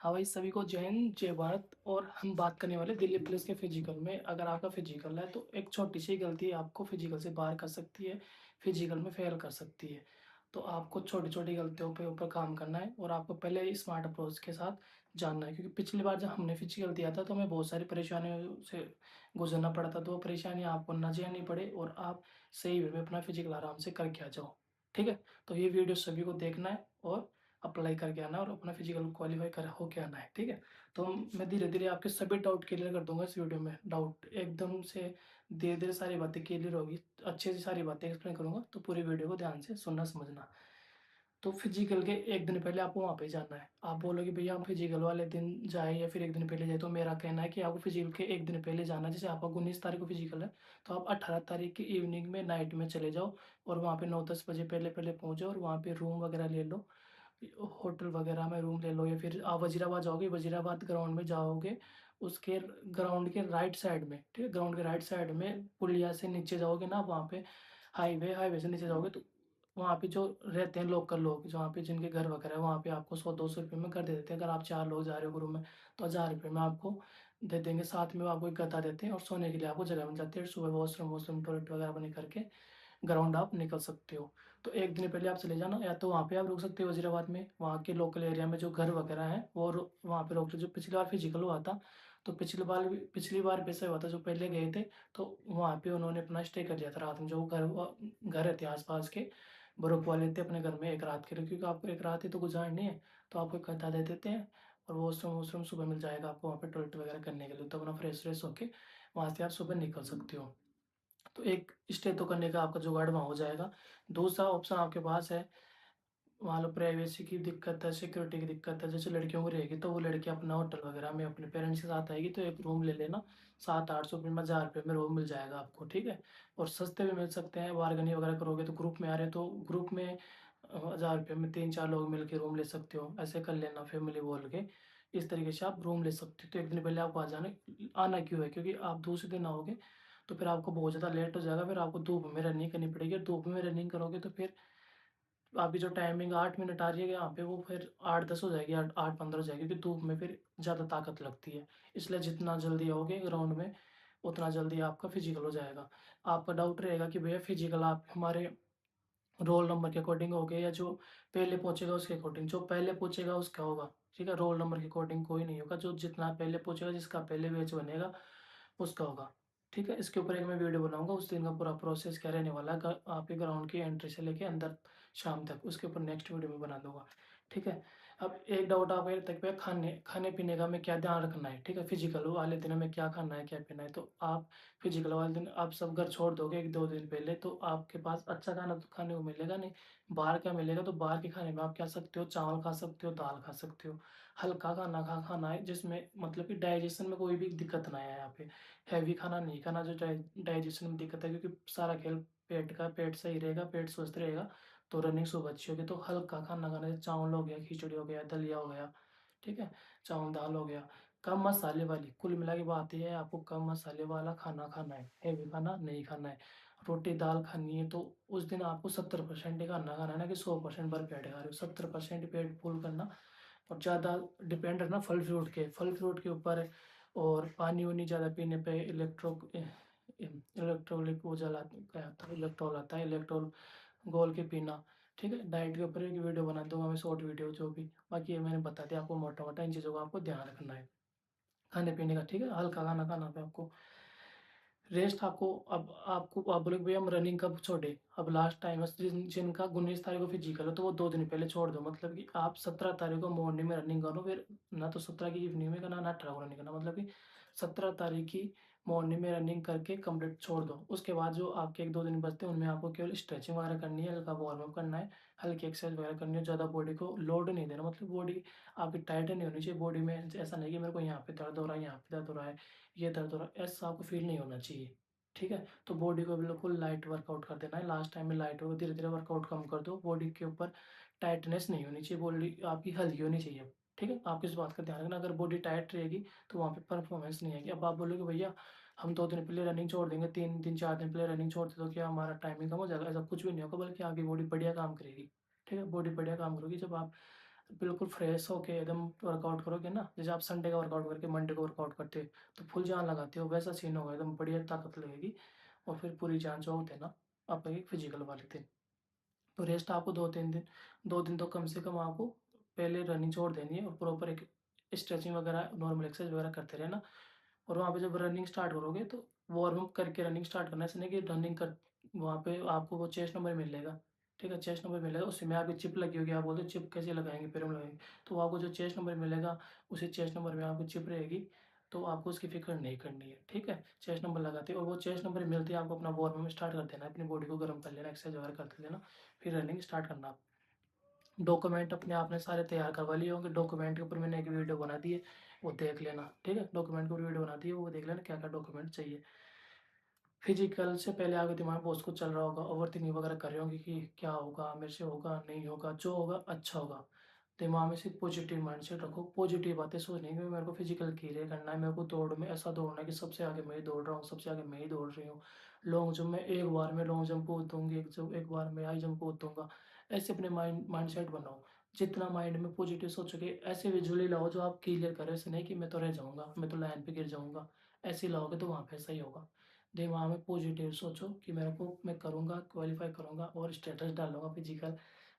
हाँ भाई, सभी को जय हिंद जय भारत। और हम बात करने वाले दिल्ली पुलिस के फिजिकल में। अगर आपका फिजिकल है तो एक छोटी सी गलती आपको फिजिकल से बाहर कर सकती है, फिजिकल में फेल कर सकती है। तो आपको छोटी छोटी गलतियों पे ऊपर काम करना है और आपको पहले स्मार्ट अप्रोच के साथ जानना है, क्योंकि पिछली बार जब हमने फिजिकल दिया था तो हमें बहुत सारी परेशानियों से गुजरना पड़ा था। तो वो परेशानियाँ आपको ना झेलनी पड़े और आप सही वे में अपना फिजिकल आराम से करके आ जाओ। ठीक है, तो ये वीडियो सभी को देखना है और अप्लाई करके आना है और अपना फिजिकल क्वालिफाई कर होके आना है। ठीक है, तो मैं धीरे धीरे आपके सभी डाउट क्लियर कर दूंगा इस वीडियो में। डाउट एकदम से धीरे धीरे सारी बातें क्लियर होगी, अच्छे से सारी बातें एक्सप्लेन करूंगा, तो पूरी वीडियो को ध्यान से सुनना समझना। तो फिजिकल के एक दिन पहले आपको वहाँ पे जाना है। आप बोलोगे भैया हम फिजिकल वाले दिन जाए या फिर एक दिन पहले जाए, तो मेरा कहना है कि आपको फिजिकल के एक दिन पहले जाना है। जैसे आपका 19 तारीख को फिजिकल है तो आप 18 तारीख की इवनिंग में नाइट में चले जाओ और वहाँ पे 9-10 बजे पहले पहले पहुँच जाओ और वहाँ पे रूम वगैरह ले लो, होटल वगैरह में रूम ले लो। या फिर आप वजीराबाद जाओगे, वजीराबाद ग्राउंड में जाओगे, उसके ग्राउंड के राइट साइड में, ठीक है, ग्राउंड के राइट साइड में पुलिया से नीचे जाओगे ना, वहाँ पे हाईवे से नीचे जाओगे तो वहाँ पे जो रहते हैं लोकल लोग, जहाँ पे जिनके घर वगैरह है, वहाँ पे आपको 100-200 रुपये में घर दे देते हैं। अगर आप 4 लोग जा रहे हो ग्रुप में तो 1000 रुपये में आपको दे देंगे। साथ में वो आपको एक गद्दा देते हैं और सोने के लिए आपको जगह मिल जाती है। सुबह वॉशरूम वॉशरूम टॉयलेट वगैरह बने करके ग्राउंड आप निकल सकते हो। तो एक दिन पहले आप चले जाना, या तो वहाँ पे आप रुक सकते हो वजीराबाद में, वहाँ के लोकल एरिया में जो घर वगैरह हैं वो वहाँ पे रोक लो। जो पिछली बार फिजिकल हुआ था तो पिछली बार भी ऐसा हुआ था, जो पहले गए थे तो वहाँ पे उन्होंने अपना स्टे कर लिया था रात में। जो घर थे आसपास के बर्फ वाले थे, अपने घर में एक रात के लिए, क्योंकि आपको एक रात ही तो गुजारनी है। तो आपको एक गद्दा दे देते हैं और वॉशरूम वॉशरूम सुबह मिल जाएगा आपको वहाँ पे टॉयलेट वगैरह करने के लिए। तो अपना फ्रेश फ्रेश होके वहाँ से आप सुबह निकल सकते हो। तो एक स्टे तो करने का आपका जुगाड़ वहाँ हो जाएगा। दूसरा ऑप्शन आपके पास है, मान लो प्राइवेसी की दिक्कत है, सिक्योरिटी की दिक्कत है, जैसे लड़कियों को रहेगी तो वो लड़की अपना होटल वगैरह में अपने पेरेंट्स के साथ आएगी तो एक रूम ले लेना। 700-800 रुपये में 1000 रुपये में रूम मिल जाएगा आपको। ठीक है, और सस्ते भी मिल सकते हैं, बारगेनिंग वगैरह करोगे तो ग्रुप में आ रहे तो ग्रुप में 1000 रुपये में 3-4 लोग मिल के रूम ले सकते हो। ऐसे कर लेना फैमिली बोल के, इस तरीके से आप रूम ले सकते हो। तो एक दिन पहले आपको आ जाना। आना क्यों है, क्योंकि आप दूसरे दिन आओगे तो फिर आपको बहुत ज़्यादा लेट हो जाएगा, फिर आपको धूप में रनिंग करनी पड़ेगी। और धूप में रनिंग करोगे तो फिर अभी जो टाइमिंग 8 मिनट आ रही है यहाँ पे वो फिर 8-10 हो जाएगी, 8-8-15 हो जाएगी, क्योंकि धूप में फिर ज़्यादा ताकत लगती है। इसलिए जितना जल्दी आओगे ग्राउंड में उतना जल्दी आपका फिजिकल हो जाएगा। आपका डाउट रहेगा कि भैया फिजिकल आप हमारे रोल नंबर के अकॉर्डिंग हो गए या जो पहले पहुंचेगा उसके अकॉर्डिंग। जो पहले पहुंचेगा उसका होगा, ठीक है, रोल नंबर के अकॉर्डिंग कोई नहीं होगा। जो जितना पहले पहुंचेगा, जिसका पहले बैच बनेगा उसका होगा। ठीक है, इसके ऊपर एक मैं वीडियो बनाऊंगा, उस दिन का पूरा प्रोसेस क्या रहने वाला है आपके ग्राउंड की एंट्री से लेके अंदर शाम तक, उसके ऊपर नेक्स्ट वीडियो में बना दूंगा। ठीक है, अब एक डाउट आप ये तक पे, खाने खाने पीने का हमें क्या ध्यान रखना है। ठीक है, फिजिकल वाले दिन हमें क्या खाना है क्या पीना है। तो आप फिजिकल वाले दिन आप सब घर छोड़ दोगे 1-2 दिन पहले तो आपके पास अच्छा खाना तो खाने को मिलेगा नहीं। बाहर का मिलेगा, तो बाहर के खाने में आप क्या सकते हो, चावल खा सकते हो, दाल खा सकते हो। हल्का खाना खाना है जिसमें मतलब कि डाइजेशन में कोई भी दिक्कत ना आए यहाँ पे। हैवी खाना नहीं खाना जो डाइजेशन में दिक्कत है, क्योंकि सारा खेल पेट का। पेट सही रहेगा, पेट स्वस्थ रहेगा तो रनिंग सुबह अच्छी होगी। तो हल्का खाना खाना, जैसे चावल हो गया, खिचड़ी हो गया, दलिया हो गया, ठीक है, चावल दाल हो गया। कम मसाले वाली, कुल मिला के बात यह है आपको कम मसाले वाला खाना खाना है, हैवी खाना नहीं खाना है। रोटी दाल खानी है तो उस दिन आपको 70% ही खाना खाना है, ना कि 100% भर पेट खा रहे हो। 70% पेट फुल करना और ज़्यादा डिपेंड रहना फल फ्रूट के ऊपर है। और पानी वानी ज़्यादा पीने पे इलेक्ट्रोलिक वो जला क्या आता है, इलेक्ट्रॉल आता है, इलेक्ट्रॉल घोल के पीना। ठीक है, डाइट के ऊपर एक वीडियो बना दूंगा मैं, शॉर्ट वीडियो जो भी। बाकी ये मैंने बता दिया आपको मोटा मोटा, इन चीज़ों का आपको ध्यान रखना है खाने पीने का। ठीक है, हल्का खाना खाना पे आपको रेस्ट आपको। अब आपको आप बोलोगे भैया हम रनिंग कब छोड़े, अब लास्ट टाइम है जिनका 19 तारीख को फिजिकल है तो वो 2 दिन पहले छोड़ दो। मतलब कि आप 17 तारीख को मॉर्निंग में रनिंग करो, फिर ना तो 17 की इवनिंग में करना, ना 18 को रनिंग करना। मतलब कि 17 तारीख की मॉर्निंग में रनिंग करके कंप्लीट छोड़ दो। उसके बाद जो आपके 1-2 दिन बचते हैं उनमें आपको केवल स्ट्रेचिंग वगैरह करनी है, हल्का वार्म अप करना है, हल्की एक्सरसाइज वगैरह करनी है। ज़्यादा बॉडी को लोड नहीं देना, मतलब बॉडी आपकी टाइट नहीं होनी चाहिए। बॉडी में ऐसा नहीं कि मेरे को यहाँ पे दर्द हो रहा है, यहाँ पे दर्द हो रहा है, ये दर्द हो रहा है, ऐसा आपको फील नहीं होना चाहिए। ठीक है, तो बॉडी को बिल्कुल लाइट वर्कआउट कर देना है। लास्ट टाइम में लाइट हो, धीरे धीरे वर्कआउट कम कर दो। बॉडी के ऊपर टाइटनेस नहीं होनी चाहिए, बॉडी आपकी हल्की होनी चाहिए। ठीक है, आप इस बात का ध्यान रखना, अगर बॉडी टाइट रहेगी तो वहाँ पे परफॉर्मेंस नहीं आएगी। अब आप बोलोगे भैया हम 2 दिन पहले रनिंग छोड़ देंगे, 3 दिन 4 दिन पहले रनिंग छोड़ दे तो क्या हमारा टाइमिंग कम हो जाएगा? ऐसा कुछ भी नहीं होगा, बल्कि आपकी बॉडी बढ़िया काम करेगी। ठीक है, बॉडी बढ़िया काम करेगी जब आप बिल्कुल फ्रेश होके एकदम वर्कआउट करोगे ना, जैसे आप संडे का वर्कआउट करके मंडे को वर्कआउट करते हो तो फुल जान लगाते हो, वैसा सीन होगा, एकदम बढ़िया ताकत लगेगी। और फिर पूरी जान जो होते हैं ना आपके फिजिकल वाले दिन। तो रेस्ट आपको 2-3 दिन, 2 दिन तो कम से कम आपको पहले रनिंग छोड़ देनी है और प्रॉपर एक स्ट्रेचिंग वगैरह, नॉर्मल एक्सरसाइज वगैरह करते रहना। और वहाँ पे जब रनिंग स्टार्ट करोगे तो वार्म अप करके रनिंग स्टार्ट करना है, ऐसा नहीं कि रनिंग कर वहाँ पे आपको वो चेस्ट नंबर मिलेगा, ठीक है? चेस्ट नंबर मिलेगा, उसी में आपकी चिप लगी होगी, आप बोलते हो चिप कैसे लगाएँगे, पैरों में लगाएँगे, तो आपको जो चेस्ट नंबर मिलेगा, उसी चेस्ट नंबर में आपकी चिप रहेगी, तो आपको उसकी फ़िक्र नहीं करनी है, ठीक है? चेस्ट नंबर लगाते ही और वो चेस्ट नंबर मिलते ही आपको अपना वार्म अप स्टार्ट कर देना है, अपनी बॉडी को गर्म कर लेना, एक्सरसाइज वगैरह करते देना, फिर रनिंग स्टार्ट करना आप। डॉक्यूमेंट अपने आपने सारे तैयार करवा लिए होंगे, डॉक्यूमेंट के ऊपर मैंने एक वीडियो बना दी है, वो देख लेना, ठीक है? डॉक्यूमेंट के ऊपर वीडियो बना दी है, वो देख लेना क्या-क्या डॉक्यूमेंट चाहिए। फिजिकल से पहले आपके दिमाग में बहुत कुछ चल रहा होगा, ओवरथिंकिंग वगैरह कर रहे होंगे कि क्या होगा, मेरे से होगा, नहीं होगा, जो होगा अच्छा होगा। दिमाग में सिर्फ पॉजिटिव माइंडसेट रखो, पॉजिटिव बातें सोचनी है कि मेरे को फिजिकल क्लियर करना है, मेरे को दौड़ में ऐसा दौड़ना है कि सबसे आगे मैं ही दौड़ रहा हूँ, सबसे आगे मैं ही दौड़ रही हूँ। लॉन्ग जंप में एक बार में लॉन्ग जंप कूद दूँगी, एक बार में हाई जंप कूद दूँगा। ऐसे अपने माइंडसेट बनाओ। जितना माइंड में पॉजिटिव सोचोगे, ऐसे विजुअली लाओ जो आप क्लियर करो, ऐसे नहीं कि मैं तो रह जाऊँगा, मैं तो लाइन पे गिर जाऊँगा। ऐसे लाओगे तो वहाँ पे ऐसा ही होगा। दिमाग में पॉजिटिव सोचो कि मेरे को मैं करूँगा, क्वालीफाई करूँगा और स्टेटस डालूँगा फिजिकल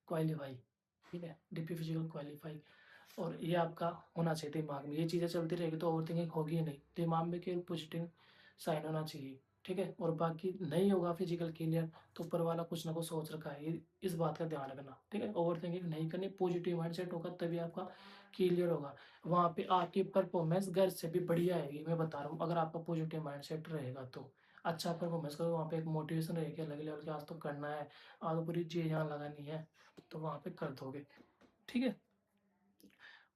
क्वालीफाई, ठीक है? DP physical qualify. और ये आपका होना चाहिए दिमाग में, ये चीज़ें चलती रहेगी तो ओवरथिंकिंग होगी ही नहीं। दिमाग में केवल पॉजिटिव साइन होना चाहिए, ठीक है? और बाकी नहीं होगा फिजिकल क्लियर तो ऊपर वाला कुछ ना कुछ सोच रखा है, ये इस बात का ध्यान रखना, ठीक है? ओवरथिंकिंग नहीं करनी, पॉजिटिव माइंडसेट होगा तभी आपका क्लियर होगा। वहाँ पे आपकी परफॉर्मेंस घर से भी बढ़िया आएगी, मैं बता रहा हूँ, अगर आपका पॉजिटिव माइंडसेट रहेगा तो। अच्छा परफॉर्मेंस करोगे, वहाँ पे एक मोटिवेशन रहेगी अलग लेवल की, आज तो करना है, आज तो पूरी जी जान लगानी है, तो वहाँ पे कर दोगे, ठीक है?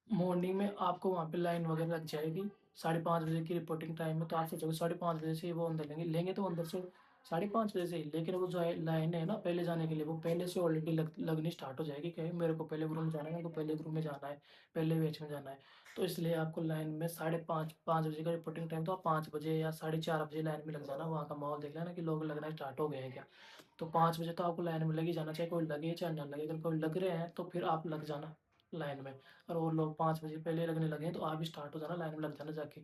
मॉर्निंग में आपको वहाँ पे लाइन वगैरह लग जाएगी, 5:30 बजे की रिपोर्टिंग टाइम है, तो आप सोचोगे 5:30 बजे से ही वो अंदर लेंगे तो अंदर से 5:30 बजे से ही, लेकिन वो जो है लाइन है ना पहले जाने के लिए, वो पहले से ऑलरेडी लगनी स्टार्ट हो जाएगी, क्या है मेरे को पहले ग्रुप में जाना है, मेरे को पहले ग्रुप में जाना है, पहले बैच में जाना है। तो इसलिए आपको लाइन में 5:30 बजे का रिपोर्टिंग टाइम, तो आप 5 बजे या 4:30 बजे लाइन में लग जाना, वहाँ का माहौल देख लेना कि लोग लगना स्टार्ट हो गए हैं क्या। तो 5 बजे तो आपको लाइन में लग ही जाना, चाहे कोई लगे चाहे ना लगे, अगर कोई लग रहे हैं तो फिर आप लग जाना लाइन में। और वो लोग 5 बजे पहले लगने लगे हैं तो आप भी स्टार्ट हो जाना, लाइन में लग जाना जाके,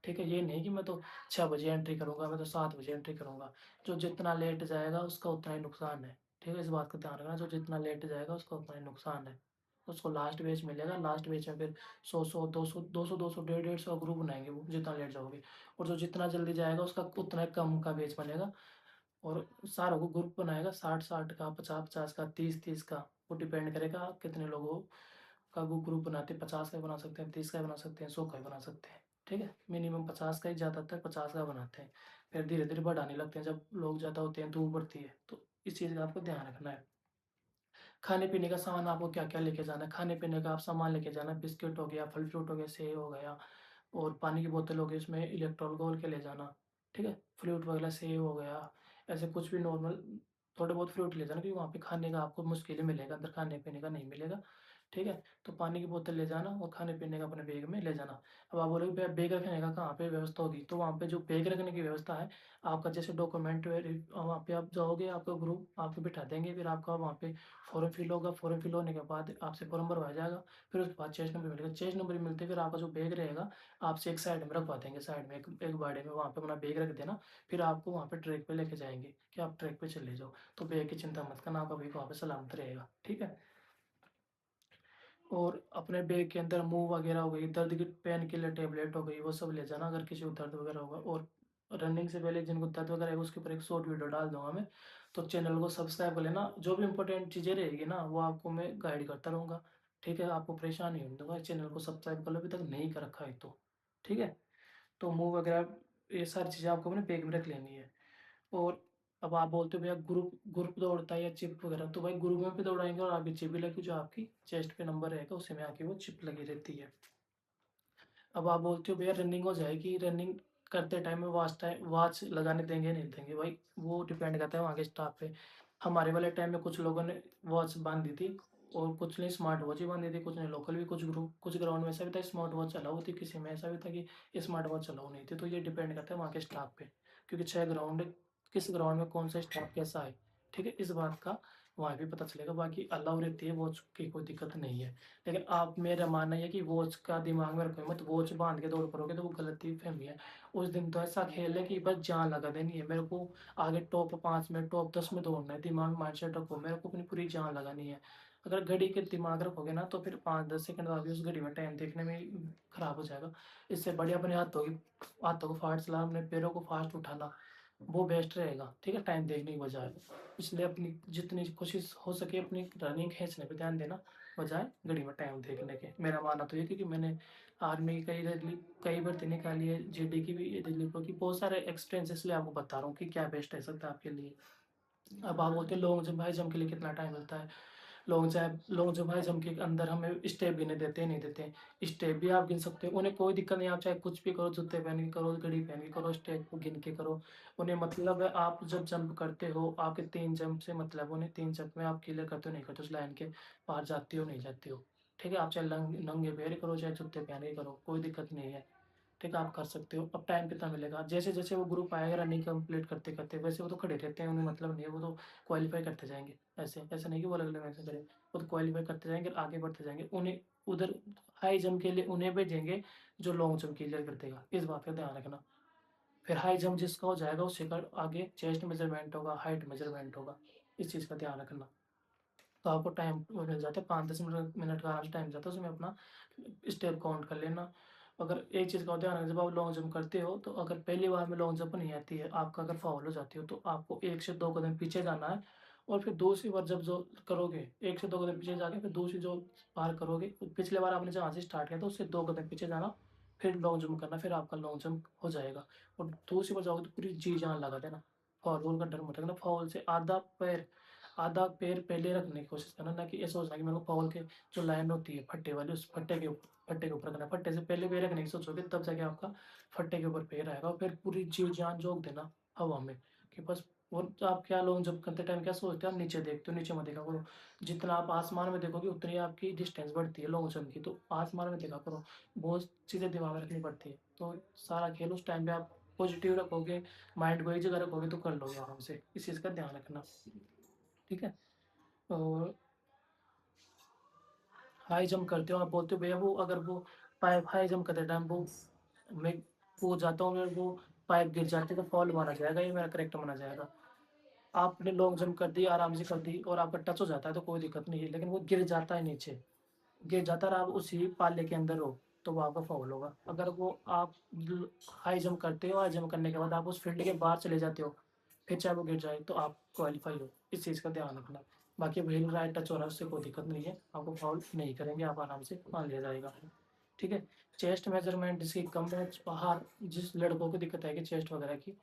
ठीक है? ये नहीं कि मैं तो 6 बजे एंट्री करूँगा, मैं तो 7 बजे एंट्री करूँगा। जो जितना लेट जाएगा उसका उतना ही नुकसान है, ठीक है? इस बात का ध्यान रखना, जो जितना लेट जाएगा उसका उतना ही नुकसान है। उसको लास्ट बैच मिलेगा, लास्ट बैच में फिर 100-100, 200-200, 150-150 ग्रुप बनाएँगे वो, जितना लेट जाओगे। और जो जितना जल्दी जाएगा उसका उतना ही कम का बैच बनेगा। और सारों को ग्रुप बनाएगा, 60-60 का, 50-50 का, 30-30 का, वो डिपेंड करेगा आप कितने लोगों का वो ग्रुप बनाते हैं। 50 का बना सकते हैं, 30 का बना सकते हैं, 100 का भी बना सकते हैं, ठीक है? मिनिमम 50 का ही, ज़्यादातर 50 का बनाते हैं, फिर धीरे धीरे बढ़ाने लगते हैं जब लोग ज़्यादा होते हैं, धूप बढ़ती है, तो इस चीज़ का आपको ध्यान रखना है। खाने पीने का सामान आपको क्या क्या लेके जाना है, खाने पीने का आप सामान लेके जाना है, बिस्किट हो गया, फल फ्रूट हो गया, सेब हो गया, और पानी की बोतल हो गई, उसमें इलेक्ट्रॉल घोल के ले जाना, ठीक है? फ्रूट वगैरह सेब हो गया, ऐसे कुछ भी नॉर्मल थोड़े बहुत फ्रूट ले जाना, क्योंकि वहाँ पे खाने का आपको मुश्किल ही मिलेगा, अंदर खाने-पीने का नहीं मिलेगा, ठीक है? तो पानी की बोतल ले जाना और खाने-पीने का अपने बैग में ले जाना। अब आप बोलोगे भैया बैग रखने का कहाँ पे व्यवस्था होगी? तो वहाँ पे जो बैग रखने की व्यवस्था है, आपका जैसे डॉक्यूमेंट वहाँ पे आप जाओगे, आपका ग्रुप आपको बिठा देंगे, फिर आपका वहाँ पे फॉर्म फिल होगा, फॉर्म फिल होने के बाद आपसे फॉर्म भरवाया जाएगा, फिर उसके बाद चेस्ट नंबर मिलेगा, चेस्ट नंबर मिलते ही फिर आपका जो बैग रहेगा आपसे एक साइड में रखवा देंगे, साइड में एक एक बाड़े में, वहाँ पे अपना बैग रख देना, फिर आपको वहाँ पे ट्रैक पे लेके जाएँगे कि आप ट्रैक पे चले जाओ। तो बैग की चिंता मत करना, आपका बैग वहाँ पे सलामत रहेगा, ठीक है? और अपने बैग के अंदर मूव वगैरह हो गई, दर्द की पेन किलर टैबलेट हो गई, वो सब ले जाना अगर किसी को दर्द वगैरह होगा। और रनिंग से पहले जिनको दर्द वगैरह है उसके ऊपर एक शॉर्ट वीडियो डाल दूँगा मैं, तो चैनल को सब्सक्राइब कर लेना। जो भी इम्पोर्टेंट चीज़ें रहेगी ना वो आपको मैं गाइड करता रहूँगा, ठीक है? आपको परेशान नहीं होने दूँगा, चैनल को सब्सक्राइब कर लो अभी तक नहीं कर रखा है तो, ठीक है? तो मूव वगैरह ये सारी चीज़ें आपको अपने बैग में रख लेनी है। और अब आप बोलते हो भैया ग्रुप ग्रुप दौड़ता है या चिप वगैरह, तो भाई ग्रुप में भी दौड़ाएँगे और आपकी चिप भी लगी, जो आपकी चेस्ट पे नंबर रहेगा उसी में आके वो चिप लगी रहती है। अब आप बोलते हो भैया रनिंग हो जाएगी, रनिंग करते टाइम में वॉच लगाने देंगे नहीं देंगे, भाई वो डिपेंड करता है वहाँ के स्टाफ पे। हमारे वाले टाइम में कुछ लोगों ने वॉच बाँध दी थी और कुछ ने स्मार्ट वॉच ही बाँधी थी, कुछ ने लोकल भी, कुछ ग्राउंड में ऐसा भी था स्मार्ट वॉच अलाउ थी, किसी में ऐसा भी था कि स्मार्ट वॉच अलाउ नहीं थी। तो ये डिपेंड करता है वहाँ के स्टाफ पे, क्योंकि 6 ग्राउंड है, किस ग्राउंड में कौन सा स्टाफ कैसा है, ठीक है? इस बात का वहाँ भी पता चलेगा, बाकी अलाउ रहती है वॉच की, कोई दिक्कत नहीं है। लेकिन आप, मेरा मानना ये है कि वॉच का दिमाग में रखो मत, वॉच बाँध के दौड़ करोगे तो वो गलतफ़हमी है। उस दिन तो ऐसा खेल है कि बस जान लगा देनी है, मेरे को आगे टॉप 5 में, टॉप 10 में दौड़ना है, दिमाग में माइंडसेट रखो, मेरे को अपनी पूरी जान लगानी है। अगर घड़ी के दिमाग रखोगे ना तो फिर 5-10 सेकंड बाद भी उस घड़ी में टाइम देखने में खराब हो जाएगा। इससे बढ़िया अपने हाथों को फास्ट चलाना, अपने पैरों को फास्ट उठाना, वो बेस्ट रहेगा, ठीक है? टाइम देखने की बजाय। इसलिए अपनी जितनी कोशिश हो सके अपनी रनिंग खींचने पे ध्यान देना, बजाय घड़ी में टाइम देखने के। मेरा मानना तो ये है, क्योंकि मैंने आर्मी की कई भर्ती निकाली है, जीडी की भी, दिल्ली की, बहुत सारे एक्सपीरियंस, इसलिए आपको बता रहा हूँ कि क्या बेस्ट रह सकता है आपके लिए। अब आप बोलते हैं लॉन्ग जंप, हाई जंप के लिए कितना टाइम मिलता है? लॉन्ग जंप, हाई जंप के अंदर हमें स्टेप गिने देते हैं, नहीं देते? स्टेप भी आप गिन सकते हो, उन्हें कोई दिक्कत नहीं, आप चाहे कुछ भी करो, जूते पहन के करो, घड़ी पहन के करो, स्टेप को गिन के करो। उन्हें मतलब है आप जब जंप करते हो, आपके 3 जंप से मतलब उन्हें 3 जंप में आप क्लियर करते हो, नहीं करते हो, उस लाइन के पार जाते हो, नहीं जाते हो। ठीक है? आप चाहे नंगे पैर करो, चाहे जूते पहन के करो, कोई दिक्कत नहीं है। ठीक है? आप कर सकते हो। अब टाइम कितना मिलेगा? जैसे-जैसे वो ग्रुप आएगा रनिंग कंप्लीट करते-करते, वैसे वो तो खड़े रहते हैं, उन्हें मतलब नहीं है, वो तो क्वालीफाई करते जाएँगे। ऐसा नहीं कि वो अलग-अलग ऐसे करें, वो तो क्वालीफाई करते जाएँगे, आगे बढ़ते जाएँगे। उन्हें उधर हाई जंप के लिए उन्हें भेजेंगे जो लॉन्ग जंप क्लियर कर देगा, इस बात का ध्यान रखना। फिर हाई जंप जिसका हो जाएगा उसी का आगे चेस्ट मेजरमेंट होगा, हाइट मेजरमेंट होगा, इस चीज़ का ध्यान रखना। तो आपको टाइम मिल जाता है, 5-10 मिनट का आराम से टाइम जाता है, उसमें अपना स्टेप काउंट कर लेना। अगर एक चीज़ का ध्यान रखना, जब आप लॉन्ग जंप करते हो तो अगर पहली बार में लॉन्ग जंप नहीं आती है, आपका अगर फाउल हो जाती हो, तो आपको 1 से 2 कदम पीछे जाना है, और फिर दूसरी बार जब जो करोगे, 1 से 2 कदम पीछे जाके फिर दूसरी जो बार करोगे, पिछली बार आपने जहाँ से स्टार्ट किया था उससे 2 कदम पीछे जाना, फिर लॉन्ग जंप करना, फिर आपका लॉन्ग जंप हो जाएगा। और दूसरी बार जाओगे तो पूरी जी जान लगा देना। फाउल का डर मत रखना, फाउल से आधा पैर पहले रखने की कोशिश करना, ना कि ये सोचना कि मेरे को फाउल के जो लाइन होती है फट्टे वाली, उस फट्टे के ऊपर रखना है। फट्टे से पहले पैर रखने की सोचोगे तब जाके आपका फट्टे के ऊपर पैर आएगा, और फिर पूरी जी जान झोंक देना हवा में, कि बस। और तो आप क्या लॉन्ग जंप करते टाइम क्या सोचते हो? आप नीचे देखते हो, नीचे मत देखा करो। जितना आप आसमान में देखोगे उतनी आपकी डिस्टेंस बढ़ती है लॉन्ग जंप की, तो आसमान में देखा करो। बहुत चीज़ें दिमाग में रखनी पड़ती है, तो सारा खेल उस टाइम पे आप पॉजिटिव रखोगे, माइंड को एक जगह रखोगे तो कर लोगे आराम से, इस चीज़ का ध्यान रखना। ठीक है? और हाई जंप करते हो, आप बोलते हो भैया वो अगर वो पाइप हाई जंप करते टाइम वो मैं कूद जाता हूँ, अगर वो पाइप गिर जाती है तो फॉल माना जाएगा, ये मेरा करेक्ट माना जाएगा। आपने लॉन्ग जंप कर दी, आराम से कर दी, और आपका टच हो जाता है तो कोई दिक्कत नहीं है, लेकिन वो गिर जाता है नीचे, गिर जाता है और आप उसी पाले के अंदर हो, तो वो आपका फाउल होगा। अगर वो आप हाई जंप करते हो, हाई जंप करने के बाद आप उस फील्ड के बाहर चले जाते हो, फिर चाहे वो गिर जाए तो आप क्वालीफाई हो, इस चीज़ का ध्यान रखना। बाकी व्हील राइट टच हो रहा है उससे कोई दिक्कत नहीं है, आपको फाउल नहीं करेंगे, आप आराम से मान लिया जाएगा। ठीक है? चेस्ट मेजरमेंट जिसकी कम है, बाहर जिस लड़कों को दिक्कत आएगी चेस्ट वगैरह की,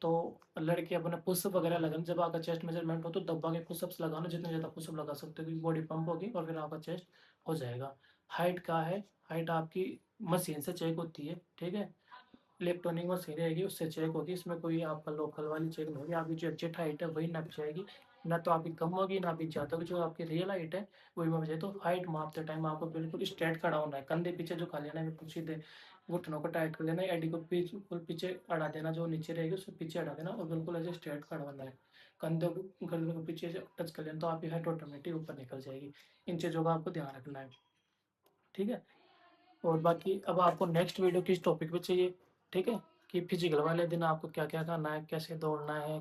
तो लड़के अपना पुशअप वगैरह लगाना, जब आपका चेस्ट मेजरमेंट हो तो दबा के पुशअप्स लगाना, जितने ज़्यादा पुशअप लगा सकते हो, क्योंकि बॉडी पंप होगी और फिर आपका चेस्ट हो जाएगा। हाइट क्या है? हाइट आपकी मशीन से चेक होती है, ठीक है? इलेक्ट्रॉनिक मशीन रहेगी, उससे चेक होगी, इसमें कोई आपका लोकल वाली चेक नहीं होगी, आपकी जो एग्जैक्ट हाइट है वही नापी जाएगी, ना तो आपकी कम होगी ना आपकी ज़्यादा होगी, जो आपकी रियल हाइट है वही मापी जाएगी। तो हाइट मापते टाइम आपको बिल्कुल स्ट्रेट खड़ा होना है, कंधे पीछे झुका लेना है, बिल्कुल सीधे, घुटनों को टाइट कर लेना है, एडी को बिल्कुल पीछे अड़ा देना, जो नीचे रहेगी उसको पीछे अड़ा देना, और बिल्कुल ऐसे स्ट्रेट खड़ा होना है। गर्दन को पीछे से टच कर लेना, तो आपकी हाइट ऑटोमेटिक ऊपर निकल जाएगी। इन चीज़ों का आपको ध्यान रखना है। ठीक है? और बाकी अब आपको नेक्स्ट वीडियो किस टॉपिक पे चाहिए, ठीक है? कि फिजिकल वाले दिन आपको क्या-क्या करना है, कैसे दौड़ना है,